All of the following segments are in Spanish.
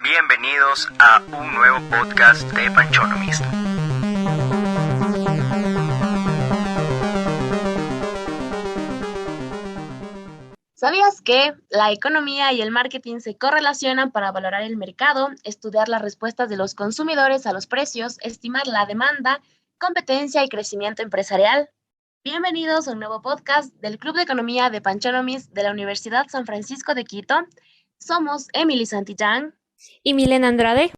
Bienvenidos a un nuevo podcast de Panchonomist. ¿Sabías que la economía y el marketing se correlacionan para valorar el mercado, estudiar las respuestas de los consumidores a los precios, estimar la demanda, competencia y crecimiento empresarial? Bienvenidos a un nuevo podcast del Club de Economía de Panchonomist de la Universidad San Francisco de Quito. Somos Emily Santillán. Y Milena Andrade.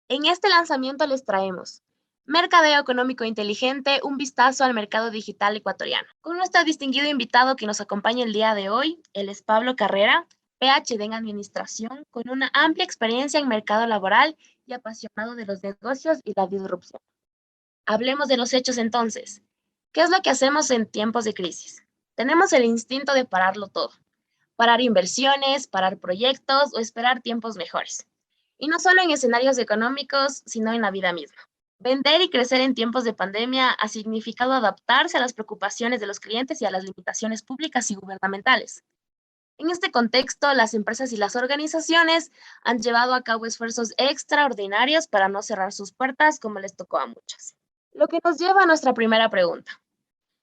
En este lanzamiento les traemos Mercadeo Económico Inteligente, un vistazo al mercado digital ecuatoriano. Con nuestro distinguido invitado que nos acompaña el día de hoy, él es Pablo Carrera, PhD en Administración, con una amplia experiencia en mercado laboral y apasionado de los negocios y la disrupción. Hablemos de los hechos entonces. ¿Qué es lo que hacemos en tiempos de crisis? Tenemos el instinto de pararlo todo. Parar inversiones, parar proyectos o esperar tiempos mejores. Y no solo en escenarios económicos, sino en la vida misma. Vender y crecer en tiempos de pandemia ha significado adaptarse a las preocupaciones de los clientes y a las limitaciones públicas y gubernamentales. En este contexto, las empresas y las organizaciones han llevado a cabo esfuerzos extraordinarios para no cerrar sus puertas como les tocó a muchas. Lo que nos lleva a nuestra primera pregunta.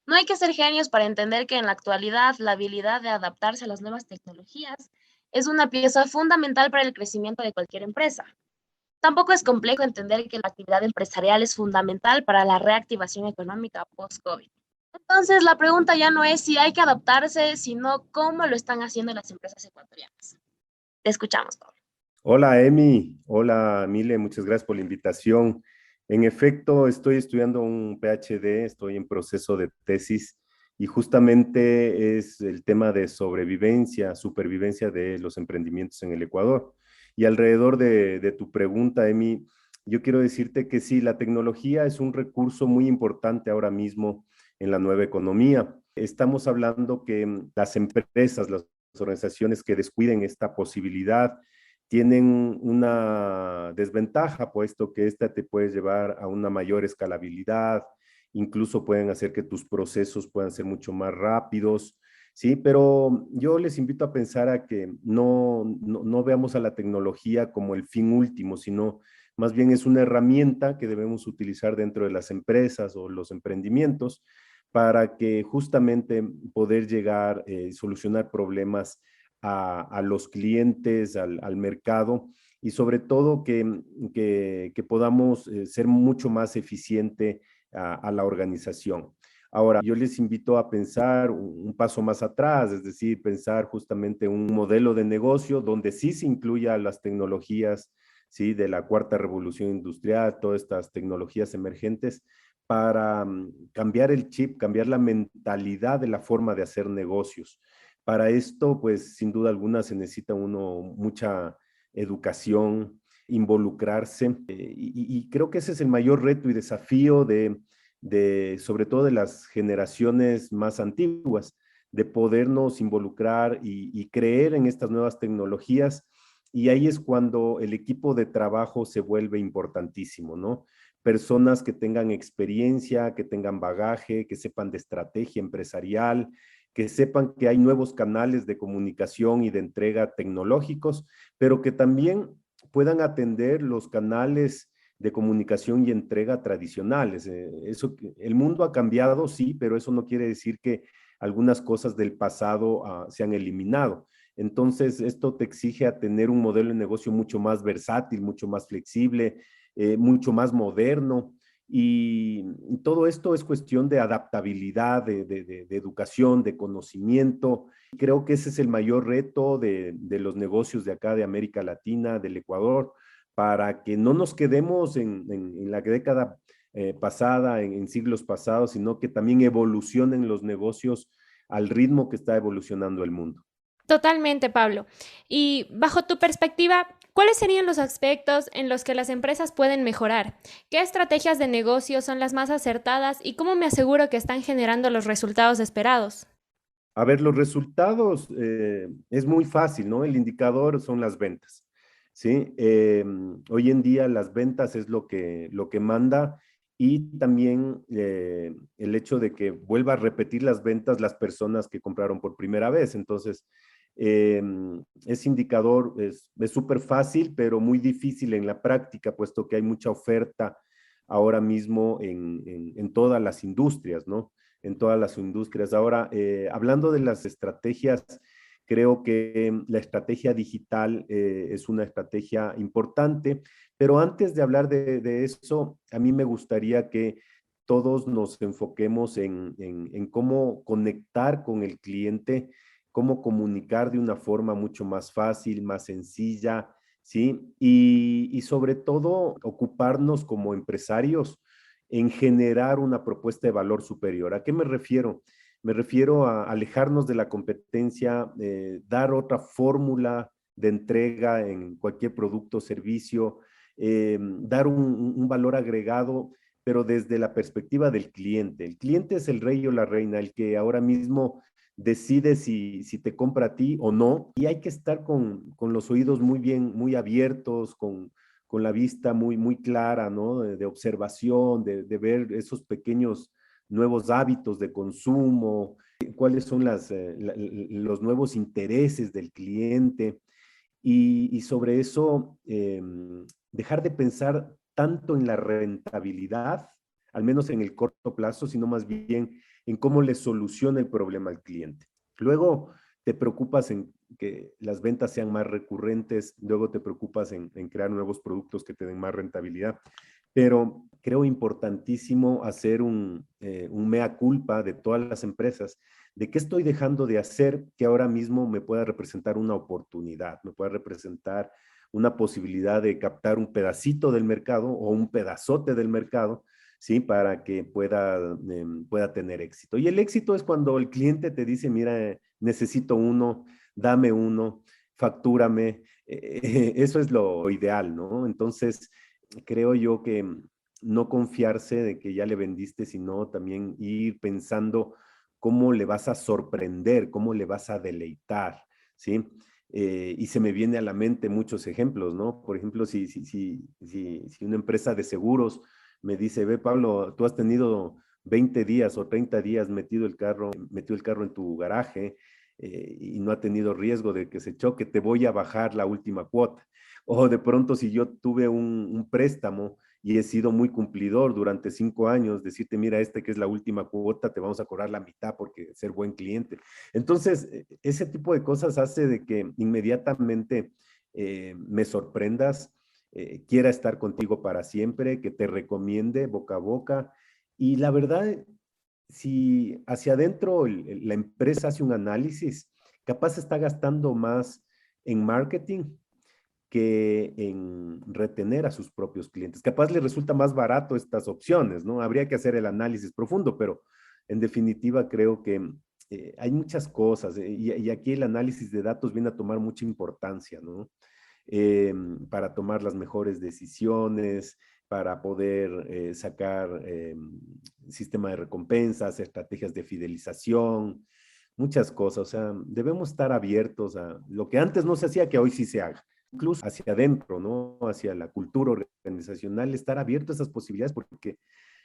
No hay que ser genios para entender que en la actualidad la habilidad de adaptarse a las nuevas tecnologías es una pieza fundamental para el crecimiento de cualquier empresa. Tampoco es complejo entender que la actividad empresarial es fundamental para la reactivación económica post-COVID. Entonces, la pregunta ya no es si hay que adaptarse, sino cómo lo están haciendo las empresas ecuatorianas. Te escuchamos, Pablo. Hola, Emi. Hola, Mile. Muchas gracias por la invitación. En efecto, estoy estudiando un PhD, estoy en proceso de tesis y justamente es el tema de sobrevivencia, supervivencia de los emprendimientos en el Ecuador. Y alrededor de tu pregunta, Emi, yo quiero decirte que sí, la tecnología es un recurso muy importante ahora mismo en la nueva economía. Estamos hablando que las empresas, las organizaciones que descuiden esta posibilidad, tienen una desventaja, puesto que esta te puede llevar a una mayor escalabilidad, incluso pueden hacer que tus procesos puedan ser mucho más rápidos, ¿sí? Pero yo les invito a pensar a que no veamos a la tecnología como el fin último, sino más bien es una herramienta que debemos utilizar dentro de las empresas o los emprendimientos para que justamente poder llegar y solucionar problemas a los clientes, al mercado y sobre todo que podamos ser mucho más eficiente a la organización. Ahora, yo les invito a pensar un paso más atrás, es decir, pensar justamente un modelo de negocio donde sí se incluya las tecnologías, ¿sí? De la cuarta revolución industrial, todas estas tecnologías emergentes, para cambiar el chip, cambiar la mentalidad de la forma de hacer negocios. Para esto, pues sin duda alguna se necesita uno mucha educación, involucrarse y creo que ese es el mayor reto y desafío sobre todo de las generaciones más antiguas, de podernos involucrar y creer en estas nuevas tecnologías y ahí es cuando el equipo de trabajo se vuelve importantísimo, ¿no? Personas que tengan experiencia, que tengan bagaje, que sepan de estrategia empresarial, que sepan que hay nuevos canales de comunicación y de entrega tecnológicos, pero que también puedan atender los canales de comunicación y entrega tradicionales. El mundo ha cambiado, sí, pero eso no quiere decir que algunas cosas del pasado se han eliminado. Entonces, esto te exige a tener un modelo de negocio mucho más versátil, mucho más flexible, mucho más moderno. Y todo esto es cuestión de adaptabilidad, de educación, de conocimiento. Creo que ese es el mayor reto de los negocios de acá, de América Latina, del Ecuador, para que no nos quedemos en la década pasada, en siglos pasados, sino que también evolucionen los negocios al ritmo que está evolucionando el mundo. Totalmente, Pablo. Y bajo tu perspectiva, ¿cuáles serían los aspectos en los que las empresas pueden mejorar? ¿Qué estrategias de negocio son las más acertadas y cómo me aseguro que están generando los resultados esperados? A ver, los resultados es muy fácil, ¿no? El indicador son las ventas, ¿sí? Hoy en día las ventas es lo que manda y también el hecho de que vuelva a repetir las ventas las personas que compraron por primera vez. Entonces, Ese indicador es súper fácil, pero muy difícil en la práctica, puesto que hay mucha oferta ahora mismo en todas las industrias, ¿no? En todas las industrias. Ahora, hablando de las estrategias, creo que la estrategia digital es una estrategia importante, pero antes de hablar de eso, a mí me gustaría que todos nos enfoquemos en cómo conectar con el cliente, cómo comunicar de una forma mucho más fácil, más sencilla, ¿sí? Y sobre todo ocuparnos como empresarios en generar una propuesta de valor superior. ¿A qué me refiero? Me refiero a alejarnos de la competencia, dar otra fórmula de entrega en cualquier producto o servicio, dar un valor agregado, pero desde la perspectiva del cliente. El cliente es el rey o la reina, el que ahora mismo decide si te compra a ti o no, y hay que estar con los oídos muy bien, muy abiertos, con la vista muy clara, ¿no? De observación, de ver esos pequeños nuevos hábitos de consumo, cuáles son los nuevos intereses del cliente, y sobre eso dejar de pensar tanto en la rentabilidad, al menos en el corto plazo, sino más bien en cómo le soluciona el problema al cliente. Luego te preocupas en que las ventas sean más recurrentes, luego te preocupas en crear nuevos productos que te den más rentabilidad. Pero creo importantísimo hacer un mea culpa de todas las empresas de qué estoy dejando de hacer que ahora mismo me pueda representar una oportunidad, me pueda representar una posibilidad de captar un pedacito del mercado o un pedazote del mercado, ¿sí? Para que pueda tener éxito. Y el éxito es cuando el cliente te dice, mira, necesito uno, dame uno, factúrame. Eso es lo ideal, ¿no? Entonces, creo yo que no confiarse de que ya le vendiste, sino también ir pensando cómo le vas a sorprender, cómo le vas a deleitar, ¿sí? Y se me viene a la mente muchos ejemplos, ¿no? Por ejemplo, si una empresa de seguros me dice, ve Pablo, tú has tenido 20 días o 30 días metido el carro en tu garaje y no ha tenido riesgo de que se choque, te voy a bajar la última cuota. O de pronto si yo tuve un préstamo y he sido muy cumplidor durante 5 años, decirte, mira, que es la última cuota, te vamos a cobrar la mitad porque ser buen cliente. Entonces, ese tipo de cosas hace de que inmediatamente me sorprendas, quiera estar contigo para siempre, que te recomiende boca a boca. Y la verdad, si hacia adentro la empresa hace un análisis, capaz está gastando más en marketing que en retener a sus propios clientes. Capaz le resulta más barato estas opciones, ¿no? Habría que hacer el análisis profundo, pero en definitiva creo que hay muchas cosas y aquí el análisis de datos viene a tomar mucha importancia, ¿no? Para tomar las mejores decisiones, para poder sacar sistema de recompensas, estrategias de fidelización, muchas cosas. O sea, debemos estar abiertos a lo que antes no se hacía, que hoy sí se haga. Incluso hacia adentro, ¿no? Hacia la cultura organizacional, estar abierto a esas posibilidades, porque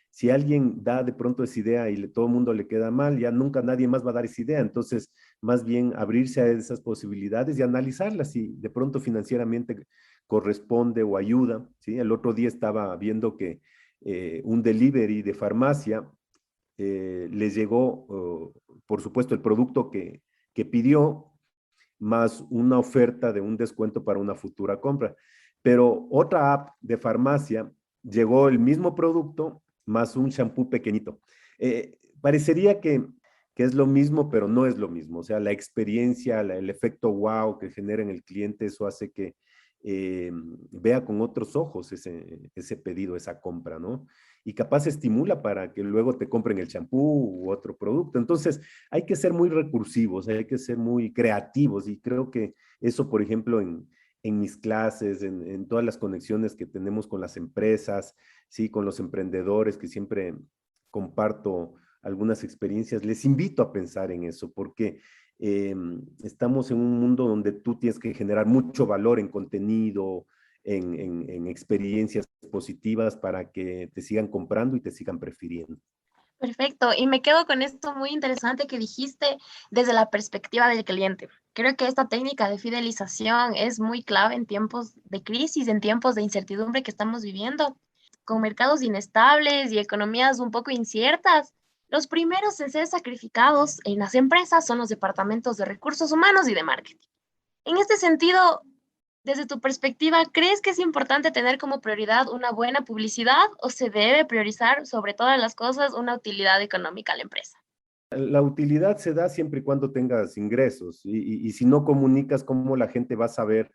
si alguien da de pronto esa idea y todo el mundo le queda mal, ya nunca nadie más va a dar esa idea. Entonces, más bien abrirse a esas posibilidades y analizarlas si de pronto financieramente corresponde o ayuda, ¿sí? El otro día estaba viendo que un delivery de farmacia les llegó, por supuesto, el producto que pidió, más una oferta de un descuento para una futura compra. Pero otra app de farmacia llegó el mismo producto más un shampoo pequeñito. Parecería que es lo mismo, pero no es lo mismo. O sea, la experiencia, el efecto wow que genera en el cliente, eso hace que vea con otros ojos ese pedido, esa compra, ¿no? Y capaz estimula para que luego te compren el champú u otro producto. Entonces, hay que ser muy recursivos, hay que ser muy creativos y creo que eso, por ejemplo, en mis clases, en todas las conexiones que tenemos con las empresas, ¿sí? Con los emprendedores, que siempre comparto algunas experiencias, les invito a pensar en eso, porque estamos en un mundo donde tú tienes que generar mucho valor en contenido, en experiencias positivas para que te sigan comprando y te sigan prefiriendo. Perfecto, y me quedo con esto muy interesante que dijiste desde la perspectiva del cliente. Creo que esta técnica de fidelización es muy clave en tiempos de crisis, en tiempos de incertidumbre que estamos viviendo, con mercados inestables y economías un poco inciertas. Los primeros en ser sacrificados en las empresas son los departamentos de recursos humanos y de marketing. En este sentido, desde tu perspectiva, ¿crees que es importante tener como prioridad una buena publicidad o se debe priorizar sobre todas las cosas una utilidad económica a la empresa? La utilidad se da siempre y cuando tengas ingresos y si no comunicas, ¿cómo la gente va a saber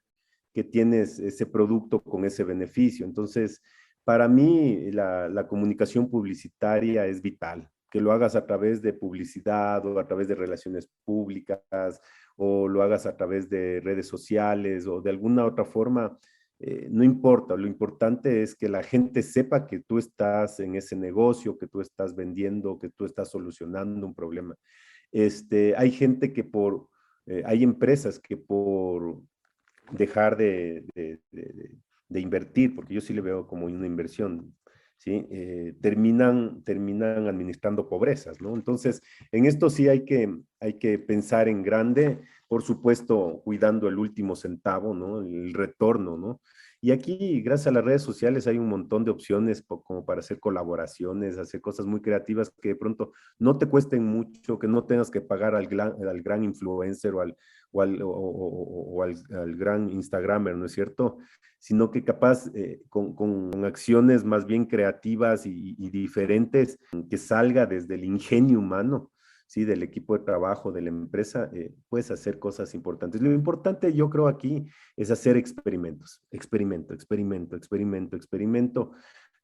que tienes ese producto con ese beneficio? Entonces, para mí la comunicación publicitaria es vital, que lo hagas a través de publicidad o a través de relaciones públicas o lo hagas a través de redes sociales o de alguna otra forma, no importa, lo importante es que la gente sepa que tú estás en ese negocio, que tú estás vendiendo, que tú estás solucionando un problema. Hay gente que hay empresas que por dejar de invertir, porque yo sí le veo como una inversión, ¿sí? Terminan administrando pobrezas, ¿no? Entonces, en esto sí hay que pensar en grande, por supuesto, cuidando el último centavo, ¿no? El retorno, ¿no? Y aquí, gracias a las redes sociales, hay un montón de opciones como para hacer colaboraciones, hacer cosas muy creativas que de pronto no te cuesten mucho, que no tengas que pagar al gran influencer o al gran Instagramer, ¿no es cierto? Sino que capaz con acciones más bien creativas y diferentes, que salga desde el ingenio humano, ¿sí? Del equipo de trabajo, de la empresa, puedes hacer cosas importantes. Lo importante yo creo aquí es hacer experimentos, experimento,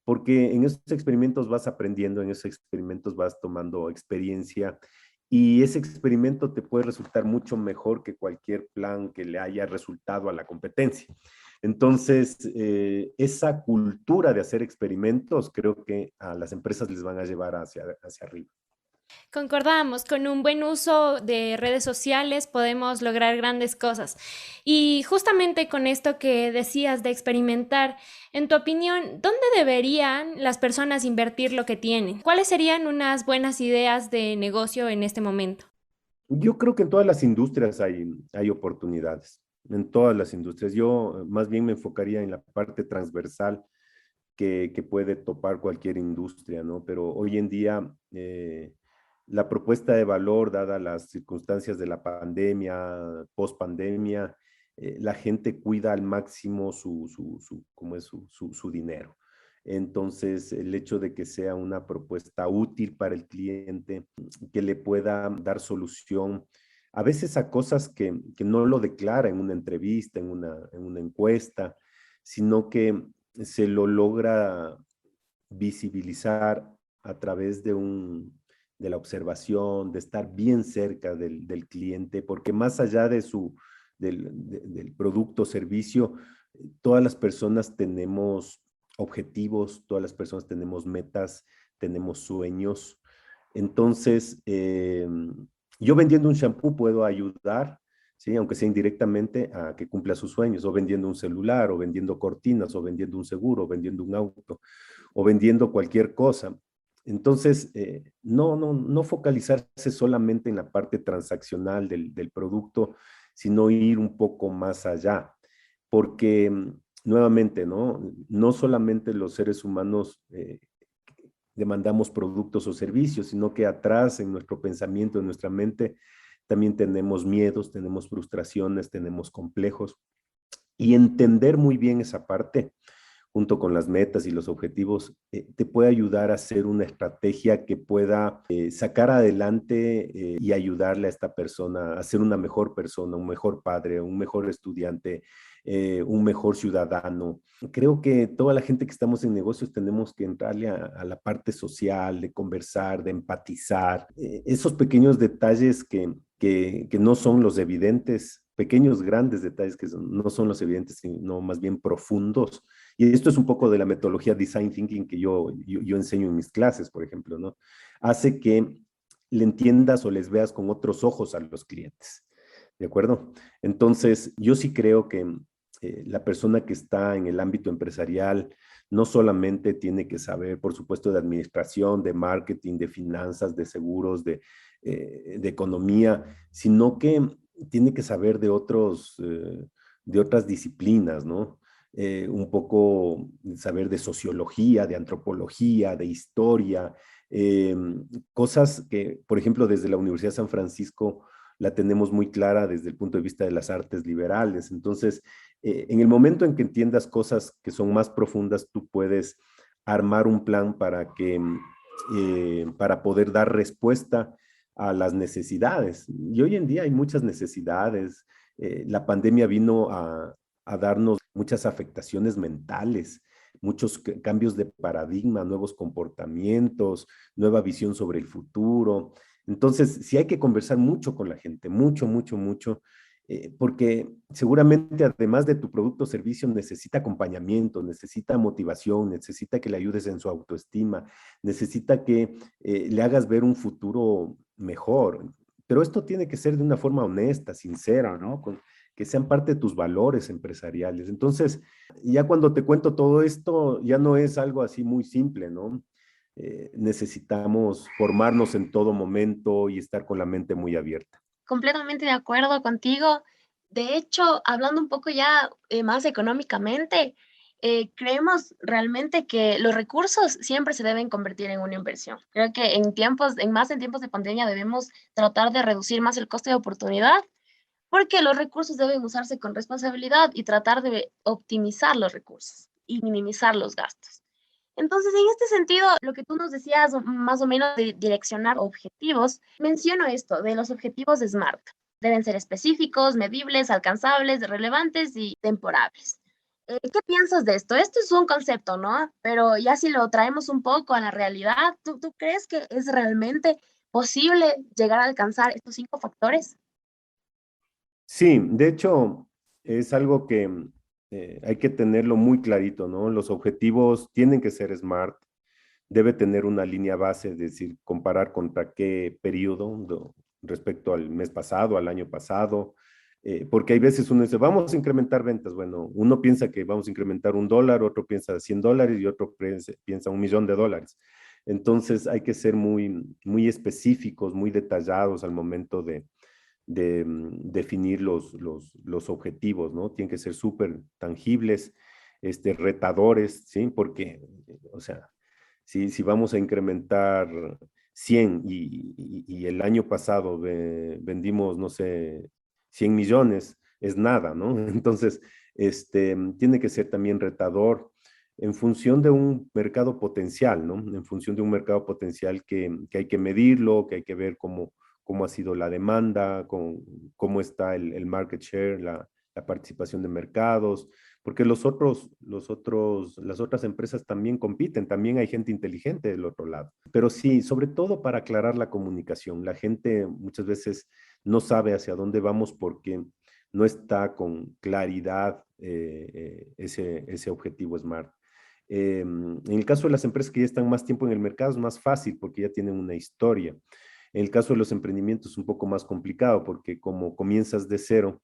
porque en esos experimentos vas aprendiendo, en esos experimentos vas tomando experiencia y ese experimento te puede resultar mucho mejor que cualquier plan que le haya resultado a la competencia. Entonces, esa cultura de hacer experimentos creo que a las empresas les van a llevar hacia arriba. Concordamos, con un buen uso de redes sociales podemos lograr grandes cosas. Y justamente con esto que decías de experimentar, en tu opinión, ¿dónde deberían las personas invertir lo que tienen? ¿Cuáles serían unas buenas ideas de negocio en este momento? Yo creo que en todas las industrias hay oportunidades, en todas las industrias. Yo más bien me enfocaría en la parte transversal que puede topar cualquier industria, ¿no? Pero hoy en día la propuesta de valor, dada las circunstancias de la pandemia, post pandemia, la gente cuida al máximo ¿cómo es? Su dinero. Entonces, el hecho de que sea una propuesta útil para el cliente, que le pueda dar solución a veces a cosas que no lo declara en una entrevista, en una encuesta, sino que se lo logra visibilizar a través de la observación, de estar bien cerca del cliente, porque más allá del producto o servicio, todas las personas tenemos objetivos, todas las personas tenemos metas, tenemos sueños. Entonces, yo vendiendo un shampoo puedo ayudar, ¿sí? Aunque sea indirectamente, a que cumpla sus sueños, o vendiendo un celular, o vendiendo cortinas, o vendiendo un seguro, o vendiendo un auto, o vendiendo cualquier cosa. Entonces, no focalizarse solamente en la parte transaccional del producto, sino ir un poco más allá, porque nuevamente, ¿no? No solamente los seres humanos demandamos productos o servicios, sino que atrás en nuestro pensamiento, en nuestra mente, también tenemos miedos, tenemos frustraciones, tenemos complejos. Y entender muy bien esa parte, junto con las metas y los objetivos, te puede ayudar a hacer una estrategia que pueda sacar adelante y ayudarle a esta persona a ser una mejor persona, un mejor padre, un mejor estudiante, un mejor ciudadano. Creo que toda la gente que estamos en negocios tenemos que entrarle a la parte social, de conversar, de empatizar. Esos pequeños detalles que no son los evidentes, pequeños, grandes detalles que no son los evidentes, sino más bien profundos. Y esto es un poco de la metodología Design Thinking que yo enseño en mis clases, por ejemplo, ¿no? Hace que le entiendas o les veas con otros ojos a los clientes, ¿de acuerdo? Entonces, yo sí creo que la persona que está en el ámbito empresarial no solamente tiene que saber, por supuesto, de administración, de marketing, de finanzas, de seguros, de economía, sino que tiene que saber de otras disciplinas, ¿no? Un poco saber de sociología, de antropología, de historia, eh, cosas que, por ejemplo, desde la Universidad de San Francisco la tenemos muy clara desde el punto de vista de las artes liberales. Entonces, en el momento en que entiendas cosas que son más profundas, tú puedes armar un plan para poder dar respuesta a las necesidades. Y hoy en día hay muchas necesidades. La pandemia vino a darnos muchas afectaciones mentales, muchos cambios de paradigma, nuevos comportamientos, nueva visión sobre el futuro. Entonces, sí hay que conversar mucho con la gente, mucho, mucho, mucho, porque seguramente además de tu producto o servicio necesita acompañamiento, necesita motivación, necesita que le ayudes en su autoestima, necesita que le hagas ver un futuro mejor. Pero esto tiene que ser de una forma honesta, sincera, ¿no? Que sean parte de tus valores empresariales. Entonces, ya cuando te cuento todo esto, ya no es algo así muy simple, ¿no? Necesitamos formarnos en todo momento y estar con la mente muy abierta. Completamente de acuerdo contigo. De hecho, hablando un poco ya más económicamente, creemos realmente que los recursos siempre se deben convertir en una inversión. Creo que en tiempos de pandemia debemos tratar de reducir más el coste de oportunidad porque los recursos deben usarse con responsabilidad y tratar de optimizar los recursos y minimizar los gastos. Entonces, en este sentido, lo que tú nos decías más o menos de direccionar objetivos, menciono esto de los objetivos de SMART. Deben ser específicos, medibles, alcanzables, relevantes y temporables. ¿Qué piensas de esto? Esto es un concepto, ¿no? Pero ya si lo traemos un poco a la realidad, ¿tú crees que es realmente posible llegar a alcanzar estos 5 factores? Sí, de hecho, es algo que hay que tenerlo muy clarito, ¿no? Los objetivos tienen que ser SMART, debe tener una línea base, es decir, comparar contra qué periodo respecto al mes pasado, al año pasado, porque hay veces uno dice, vamos a incrementar ventas. Bueno, uno piensa que vamos a incrementar $1, otro piensa $100 y otro piensa $1.000.000. Entonces hay que ser muy, muy específicos, muy detallados al momento de definir los objetivos, ¿no? Tienen que ser súper tangibles, retadores, ¿sí? Porque, o sea, si vamos a incrementar 100 y el año pasado vendimos, no sé, 100 millones, es nada, ¿no? Entonces, tiene que ser también retador en función de un mercado potencial, ¿no? En función de un mercado potencial que hay que medirlo, que hay que ver cómo ha sido la demanda, cómo está el market share, la participación de mercados, porque las otras empresas también compiten, también hay gente inteligente del otro lado. Pero sí, sobre todo para aclarar la comunicación. La gente muchas veces no sabe hacia dónde vamos porque no está con claridad ese objetivo SMART. En el caso de las empresas que ya están más tiempo en el mercado es más fácil porque ya tienen una historia. En el caso de los emprendimientos es un poco más complicado porque como comienzas de cero,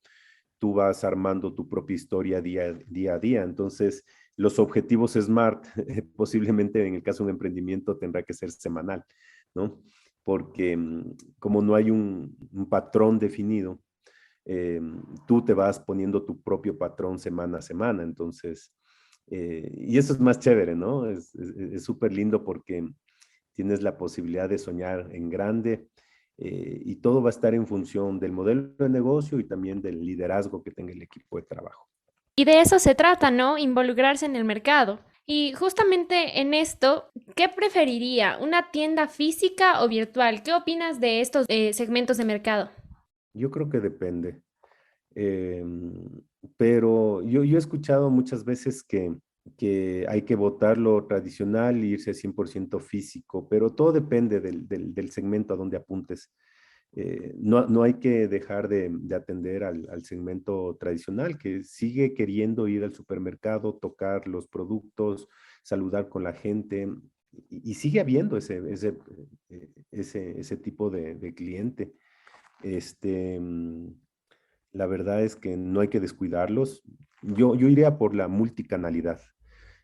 tú vas armando tu propia historia día a día. Entonces, los objetivos SMART, posiblemente en el caso de un emprendimiento tendrá que ser semanal, ¿no? Porque como no hay un patrón definido, tú te vas poniendo tu propio patrón semana a semana. Entonces, y eso es más chévere, ¿no? Es súper lindo porque tienes la posibilidad de soñar en grande y todo va a estar en función del modelo de negocio y también del liderazgo que tenga el equipo de trabajo. Y de eso se trata, ¿no? Involucrarse en el mercado. Y justamente en esto, ¿qué preferiría? ¿Una tienda física o virtual? ¿Qué opinas de estos segmentos de mercado? Yo creo que depende. Eh, pero yo he escuchado muchas veces que hay que votar lo tradicional e irse a 100% físico, pero todo depende del segmento a donde apuntes. No hay que dejar de atender al segmento tradicional que sigue queriendo ir al supermercado, tocar los productos, saludar con la gente y sigue habiendo ese tipo de cliente. Este, mm, la verdad es que no hay que descuidarlos. yo iría por la multicanalidad,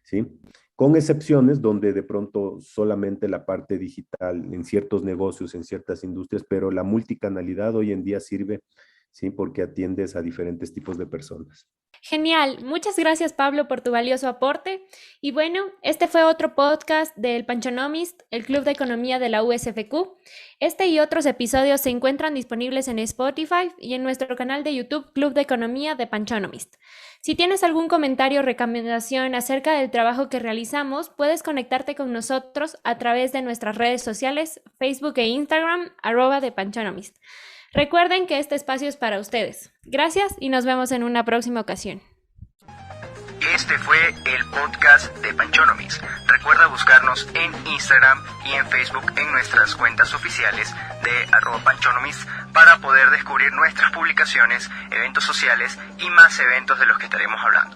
¿sí? Con excepciones donde de pronto solamente la parte digital en ciertos negocios, en ciertas industrias, pero la multicanalidad hoy en día sirve, ¿sí? Porque atiendes a diferentes tipos de personas. Genial, muchas gracias Pablo por tu valioso aporte. Y bueno, este fue otro podcast del Panchonomist, el Club de Economía de la USFQ. Este y otros episodios se encuentran disponibles en Spotify y en nuestro canal de YouTube Club de Economía de Panchonomist. Si tienes algún comentario o recomendación acerca del trabajo que realizamos, puedes conectarte con nosotros a través de nuestras redes sociales, Facebook e Instagram, @de Panchonomist. Recuerden que este espacio es para ustedes. Gracias y nos vemos en una próxima ocasión. Este fue el podcast de Panchonomist. Recuerda buscarnos en Instagram y en Facebook en nuestras cuentas oficiales de @Panchonomist para poder descubrir nuestras publicaciones, eventos sociales y más eventos de los que estaremos hablando.